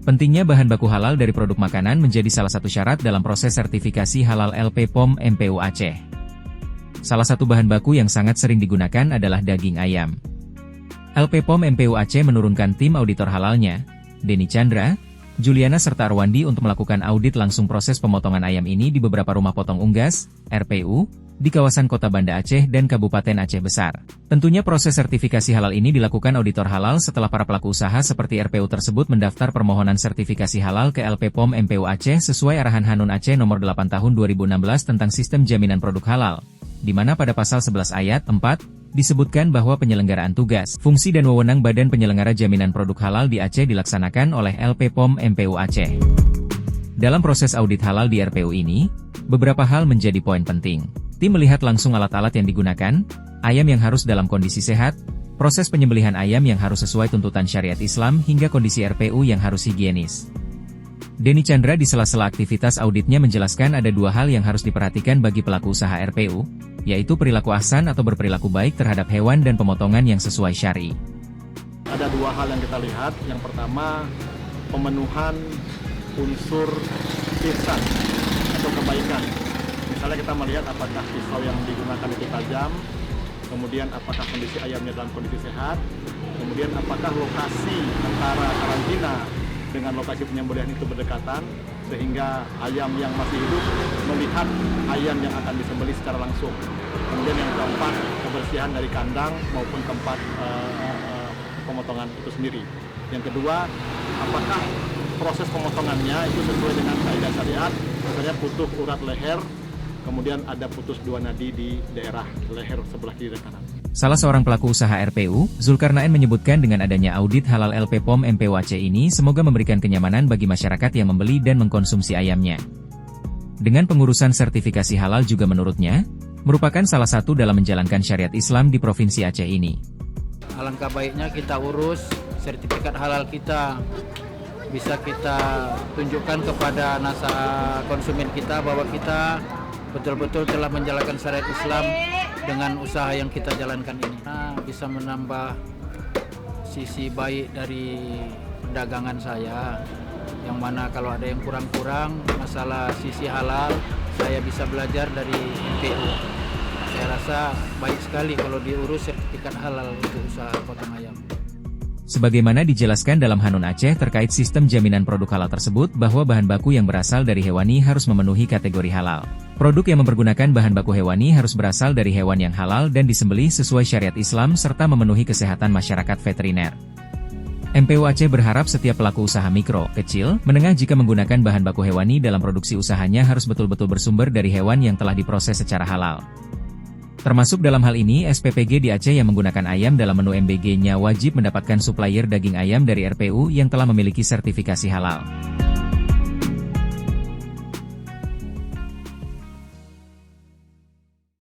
Pentingnya bahan baku halal dari produk makanan menjadi salah satu syarat dalam proses sertifikasi halal LP POM MPU Aceh. Salah satu bahan baku yang sangat sering digunakan adalah daging ayam. LP POM MPU Aceh menurunkan tim auditor halalnya, Denny Chandra, Juliana serta Arwandi untuk melakukan audit langsung proses pemotongan ayam ini di beberapa rumah potong unggas, RPU, di kawasan Kota Banda Aceh dan Kabupaten Aceh Besar. Tentunya proses sertifikasi halal ini dilakukan auditor halal setelah para pelaku usaha seperti RPU tersebut mendaftar permohonan sertifikasi halal ke LP POM MPU Aceh sesuai arahan Hanun Aceh nomor 8 tahun 2016 tentang sistem jaminan produk halal, di mana pada pasal 11 ayat 4, disebutkan bahwa penyelenggaraan tugas, fungsi dan wewenang Badan Penyelenggara Jaminan Produk Halal di Aceh dilaksanakan oleh LP POM MPU Aceh. Dalam proses audit halal di RPU ini, beberapa hal menjadi poin penting. Tim melihat langsung alat-alat yang digunakan, ayam yang harus dalam kondisi sehat, proses penyembelihan ayam yang harus sesuai tuntutan syariat Islam hingga kondisi RPU yang harus higienis. Denny Chandra di sela-sela aktivitas auditnya menjelaskan ada dua hal yang harus diperhatikan bagi pelaku usaha RPU, yaitu perilaku ahsan atau berperilaku baik terhadap hewan dan pemotongan yang sesuai syari. Ada dua hal yang kita lihat. Yang pertama, pemenuhan unsur ihsan atau kebaikan. Misalnya kita melihat apakah pisau yang digunakan itu tajam, kemudian apakah kondisi ayamnya dalam kondisi sehat, kemudian apakah lokasi antara karantina dengan lokasi penyembelihan itu berdekatan, sehingga ayam yang masih hidup melihat ayam yang akan disembelih secara langsung. Kemudian yang keempat, kebersihan dari kandang maupun tempat pemotongan itu sendiri. Yang kedua, apakah proses pemotongannya itu sesuai dengan kaidah syariat, misalnya putus urat leher, kemudian ada putus dua nadi di daerah leher sebelah kiri dan kanan. Salah seorang pelaku usaha RPU, Zulkarnain menyebutkan dengan adanya audit halal LP POM MPU Aceh ini semoga memberikan kenyamanan bagi masyarakat yang membeli dan mengkonsumsi ayamnya. Dengan pengurusan sertifikasi halal juga menurutnya, merupakan salah satu dalam menjalankan syariat Islam di Provinsi Aceh ini. Alangkah baiknya kita urus sertifikat halal kita, bisa kita tunjukkan kepada konsumen kita bahwa kita betul-betul telah menjalankan syariat Islam dengan usaha yang kita jalankan ini. Bisa menambah sisi baik dari dagangan saya, yang mana kalau ada yang kurang-kurang masalah sisi halal, saya bisa belajar dari MPU. Saya rasa baik sekali kalau diurus sertifikat halal untuk usaha potong ayam. Sebagaimana dijelaskan dalam Hanun Aceh terkait sistem jaminan produk halal tersebut bahwa bahan baku yang berasal dari hewani harus memenuhi kategori halal. Produk yang mempergunakan bahan baku hewani harus berasal dari hewan yang halal dan disembelih sesuai syariat Islam serta memenuhi kesehatan masyarakat veteriner. MPU Aceh berharap setiap pelaku usaha mikro, kecil, menengah jika menggunakan bahan baku hewani dalam produksi usahanya harus betul-betul bersumber dari hewan yang telah diproses secara halal. Termasuk dalam hal ini SPPG di Aceh yang menggunakan ayam dalam menu MBG-nya wajib mendapatkan supplier daging ayam dari RPU yang telah memiliki sertifikasi halal.